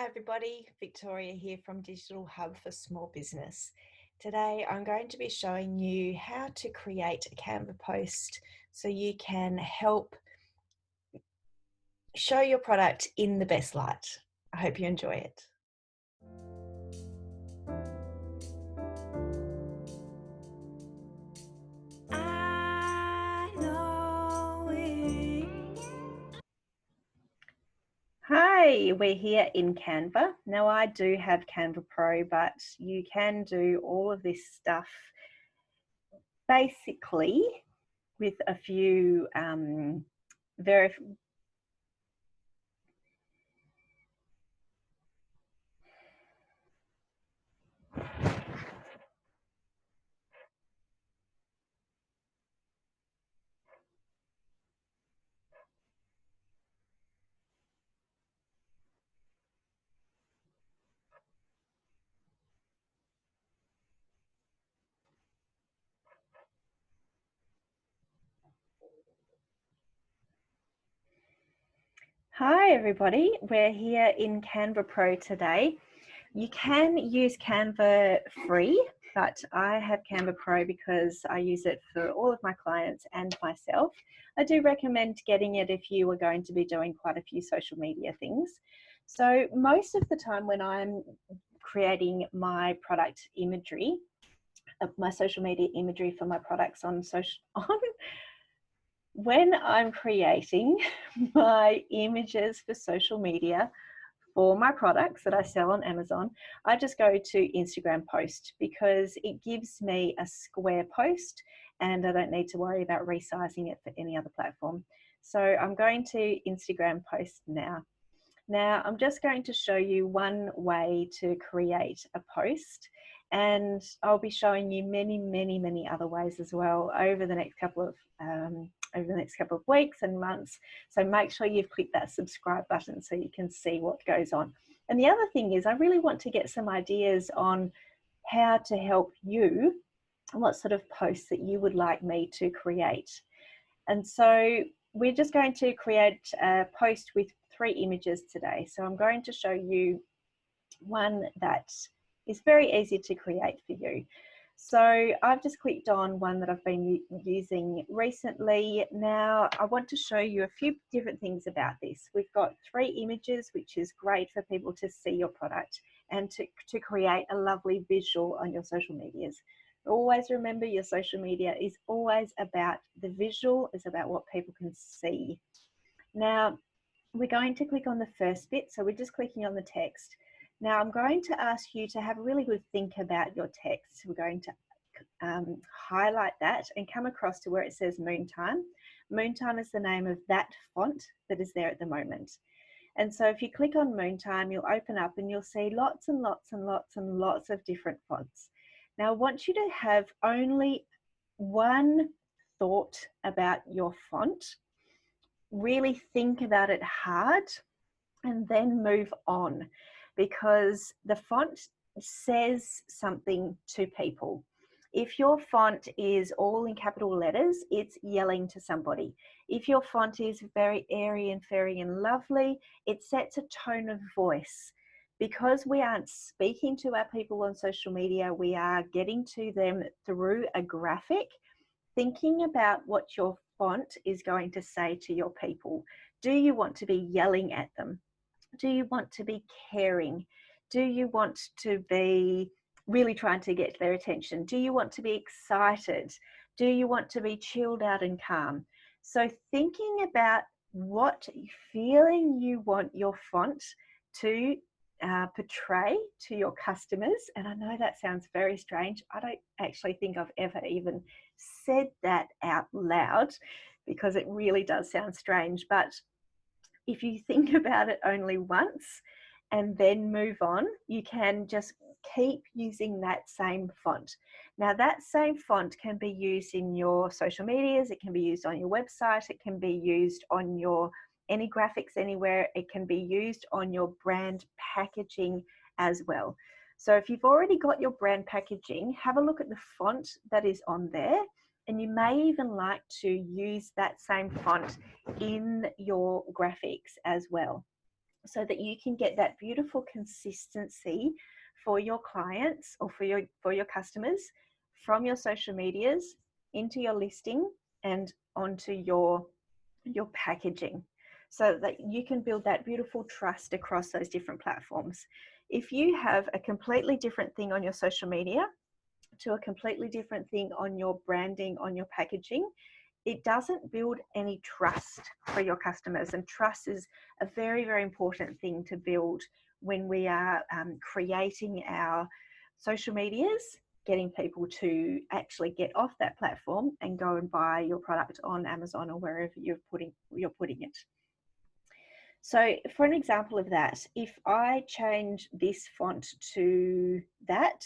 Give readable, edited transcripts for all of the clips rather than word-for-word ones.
Hi everybody, Victoria here from Digital Hub for Small Business. Today I'm going to be showing you how to create a Canva post so you can help show your product in the best light. I hope you enjoy it. Hi, we're here in Canva. Now I do have Canva Pro, but you can do all of this stuff basically with a few Hi everybody, we're here in Canva Pro today. You can use Canva free, but I have Canva Pro because I use it for all of my clients and myself. I do recommend getting it if you are going to be doing quite a few social media things. So most of the time when I'm creating my product imagery, my social media imagery for my products when I'm creating my images for social media for my products that I sell on Amazon, I just go to Instagram post because it gives me a square post and I don't need to worry about resizing it for any other platform. So I'm going to Instagram post now. Now I'm just going to show you one way to create a post, and I'll be showing you many other ways as well over the next couple of weeks and months. So make sure you've clicked that subscribe button so you can see what goes on. And the other thing is I really want to get some ideas on how to help you and what sort of posts that you would like me to create. And so we're just going to create a post with 3 images today. So I'm going to show you one that is very easy to create for you. So I've just clicked on one that I've been using recently. Now I want to show you a few different things about this. We've got 3 images, which is great for people to see your product and to create a lovely visual on your social medias. Always remember, your social media is always about the visual, is about what people can see. Now we're going to click on the first bit. So we're just clicking on the text. Now I'm going to ask you to have a really good think about your text. We're going to highlight that and come across to where it says Moontime. Moontime is the name of that font that is there at the moment. And so if you click on Moontime, you'll open up and you'll see lots of different fonts. Now I want you to have only one thought about your font. Really think about it hard and then move on, because the font says something to people. If your font is all in capital letters, it's yelling to somebody. If your font is very airy and fairy and lovely, it sets a tone of voice. Because we aren't speaking to our people on social media, we are getting to them through a graphic. Thinking about what your font is going to say to your people. Do you want to be yelling at them? Do you want to be caring? Do you want to be really trying to get their attention? Do you want to be excited? Do you want to be chilled out and calm? So thinking about what feeling you want your font to portray to your customers. And I know that sounds very strange. I don't actually think I've ever even said that out loud because it really does sound strange. But if you think about it only once and then move on, you can just keep using that same font. Now that same font can be used in your social medias, it can be used on your website, it can be used on your any graphics anywhere, it can be used on your brand packaging as well. So if you've already got your brand packaging, have a look at the font that is on there, and you may even like to use that same font in your graphics as well. so that you can get that beautiful consistency for your clients or for your customers from your social medias into your listing and onto your packaging, so that you can build that beautiful trust across those different platforms. If you have a completely different thing on your social media to a completely different thing on your branding, on your packaging, it doesn't build any trust for your customers. And trust is a very, very important thing to build when we are creating our social medias, getting people to actually get off that platform and go and buy your product on Amazon or wherever you're putting it. So for an example of that, if I change this font to that,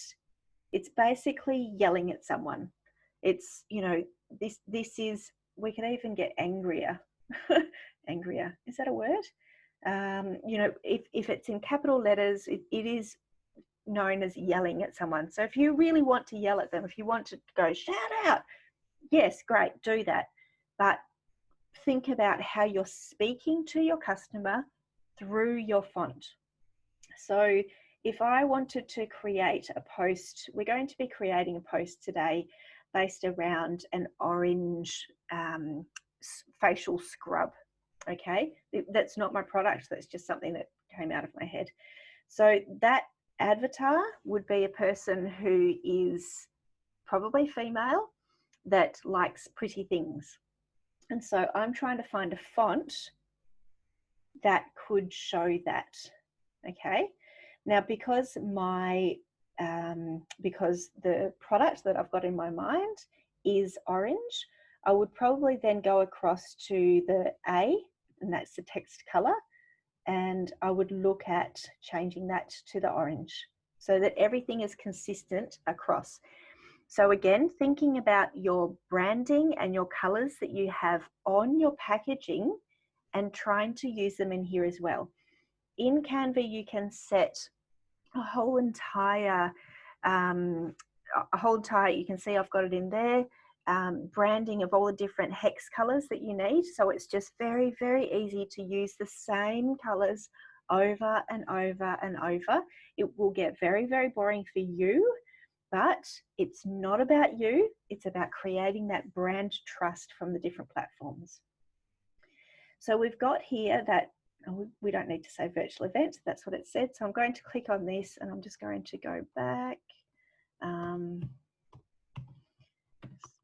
it's basically yelling at someone. It's, you know, this is, we can even get angrier. Angrier, is that a word? You know, if it's in capital letters, it is known as yelling at someone. So if you really want to yell at them, if you want to go shout out, yes, great, do that. But think about how you're speaking to your customer through your font. So if I wanted to create a post, we're going to be creating a post today based around an orange facial scrub. Okay, that's not my product, that's just something that came out of my head. So that avatar would be a person who is probably female that likes pretty things. And so I'm trying to find a font that could show that. Okay, now because the product that I've got in my mind is orange, I would probably then go across to the A, and that's the text color, and I would look at changing that to the orange so that everything is consistent across. So again, thinking about your branding and your colors that you have on your packaging and trying to use them in here as well. In Canva, you can set a whole entire, you can see I've got it in there, branding of all the different hex colors that you need. So it's just very, very easy to use the same colors over and over and over. It will get very, very boring for you, but it's not about you. It's about creating that brand trust from the different platforms. So we've got here that, we don't need to say virtual event, that's what it said. So I'm going to click on this and I'm just going to go back.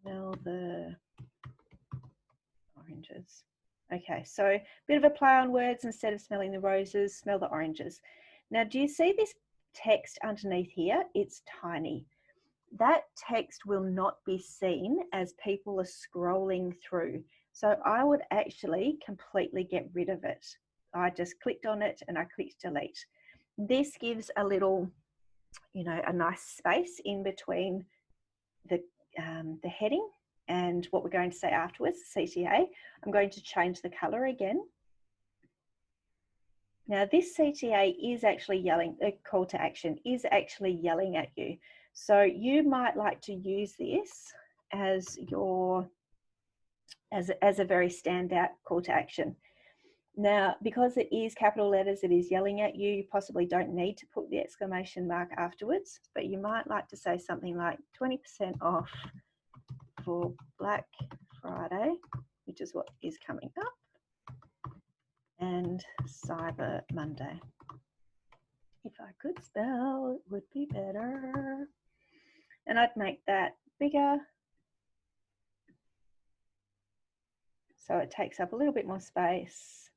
Smell the oranges. Okay, so a bit of a play on words. Instead of smelling the roses, smell the oranges. Now, do you see this text underneath here? It's tiny. That text will not be seen as people are scrolling through. So I would actually completely get rid of it. I just clicked on it and I clicked delete. This gives a little, you know, a nice space in between the heading and what we're going to say afterwards, CTA. I'm going to change the color again. Now this CTA is actually yelling, a call to action is actually yelling at you. So you might like to use this as your, as a very standout call to action. Now, because it is capital letters, it is yelling at you, you possibly don't need to put the exclamation mark afterwards, but you might like to say something like 20% off for Black Friday, which is what is coming up, and Cyber Monday. If I could spell, it would be better. And I'd make that bigger so it takes up a little bit more space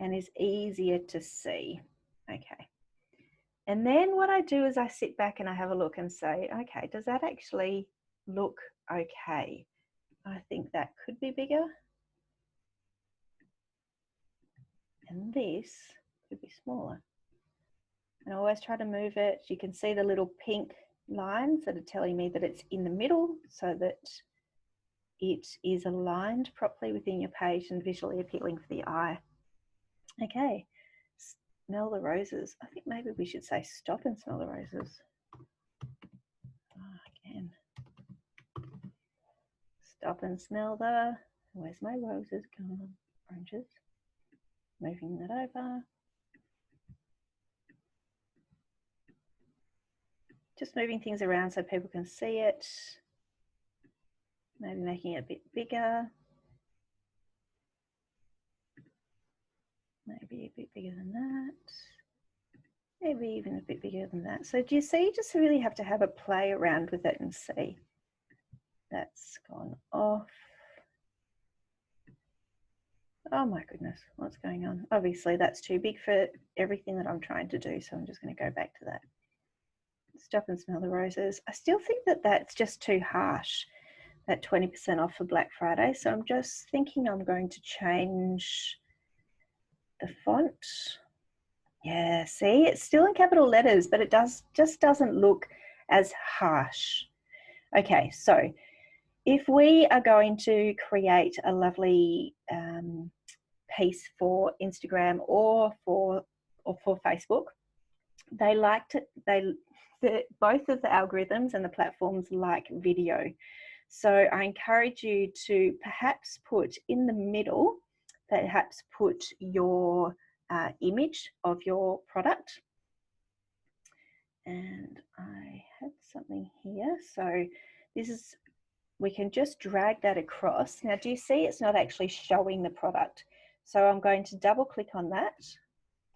and is easier to see. Okay. And then what I do is I sit back and I have a look and say, okay, does that actually look okay? I think that could be bigger. And this could be smaller. And I always try to move it. You can see the little pink lines that are telling me that it's in the middle so that it is aligned properly within your page and visually appealing for the eye. Okay, smell the roses. I think maybe we should say stop and smell the roses. Again. Stop and smell the, where's my roses gone? Oranges. Moving that over. Just moving things around so people can see it. Maybe making it a bit bigger. Maybe a bit bigger than that. Maybe even a bit bigger than that. So do you see, you just really have to have a play around with it and see. That's gone off. Oh my goodness, what's going on? Obviously that's too big for everything that I'm trying to do. So I'm just going to go back to that. Stop and smell the roses. I still think that that's just too harsh, that 20% off for Black Friday. So I'm just thinking I'm going to change the font. Yeah, see, it's still in capital letters, but it just doesn't look as harsh. Okay, so if we are going to create a lovely piece for Instagram or for Facebook, they like to, both of the algorithms and the platforms like video. So I encourage you to perhaps put in the middle, perhaps put your image of your product. And I have something here. So this is, we can just drag that across. Now, do you see it's not actually showing the product? So I'm going to double click on that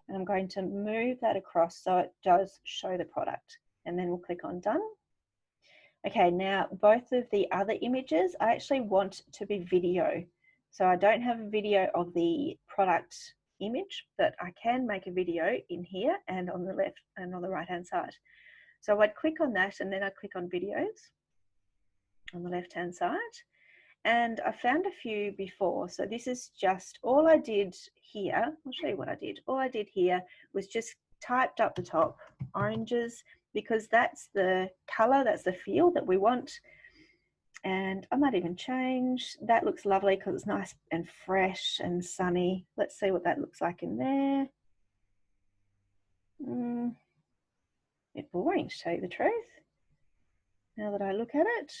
and I'm going to move that across so it does show the product. And then we'll click on done. Okay, now both of the other images I actually want to be video. So I don't have a video of the product image, but I can make a video in here and on the left and on the right hand side. So I'd click on that and then I click on videos on the left hand side. And I found a few before. So this is just all I did here. I'll show you what I did. All I did here was just typed up the top oranges because that's the color, that's the feel that we want. And I might even change. That looks lovely because it's nice and fresh and sunny. Let's see what that looks like in there. A bit boring to tell you the truth. Now that I look at it,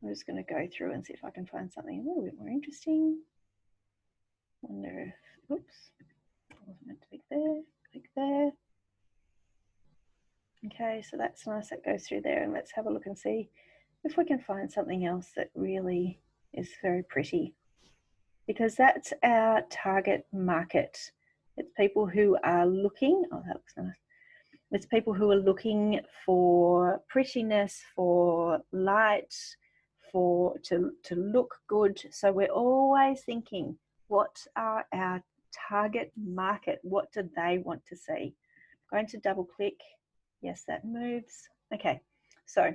I'm just going to go through and see if I can find something a little bit more interesting. Wonder if, oops, I wasn't meant to click there, click there. Okay, so that's nice, that goes through there, and let's have a look and see if we can find something else that really is very pretty. Because that's our target market. It's people who are looking, oh that looks nice. It's people who are looking for prettiness, for light, to look good. So we're always thinking, what are our target market? What do they want to see? I'm going to double click. Yes, that moves. Okay, so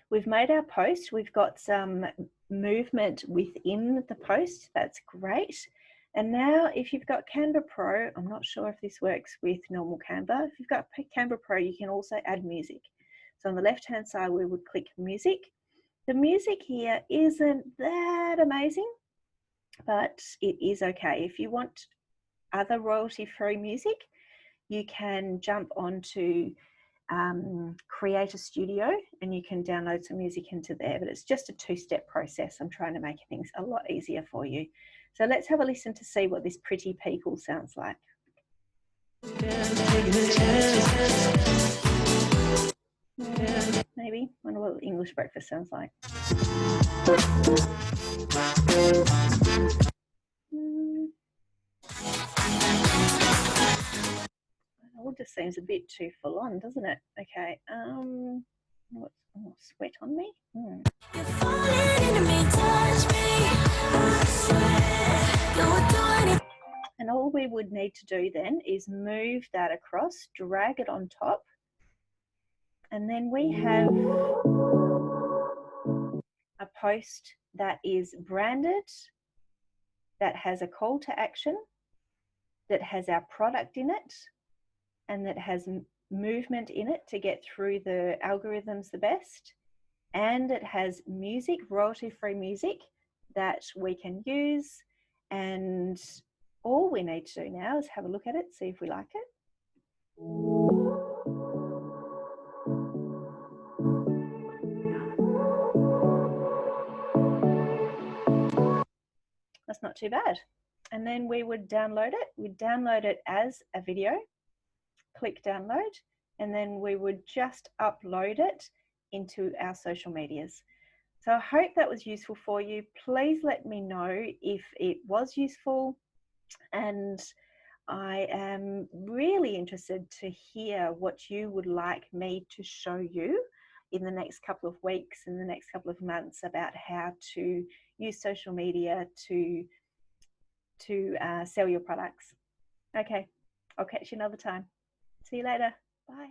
we've made our post. We've got some movement within the post. That's great. And now if you've got Canva Pro, I'm not sure if this works with normal Canva. If you've got Canva Pro, you can also add music. So on the left-hand side, we would click music. The music here isn't that amazing, but it is okay. If you want other royalty-free music, you can jump onto Create a Studio and you can download some music into there, but it's just a two-step process. I'm trying to make things a lot easier for you. So let's have a listen to see what this pretty people sounds like. Maybe, I wonder what English breakfast sounds like. It all just seems a bit too full on, doesn't it? Okay, what's sweat on me? And all we would need to do then is move that across, drag it on top, and then we have a post that is branded, that has a call to action, that has our product in it, and that has movement in it to get through the algorithms the best. And it has music, royalty-free music that we can use. And all we need to do now is have a look at it, see if we like it. That's not too bad. And then we would download it. We'd download it as a video. Click download. and then we would just upload it into our social medias. So I hope that was useful for you. Please let me know if it was useful, and I am really interested to hear what you would like me to show you in the next couple of weeks, in the next couple of months, about how to use social media to sell your products. Okay, I'll catch you another time. See you later. Bye.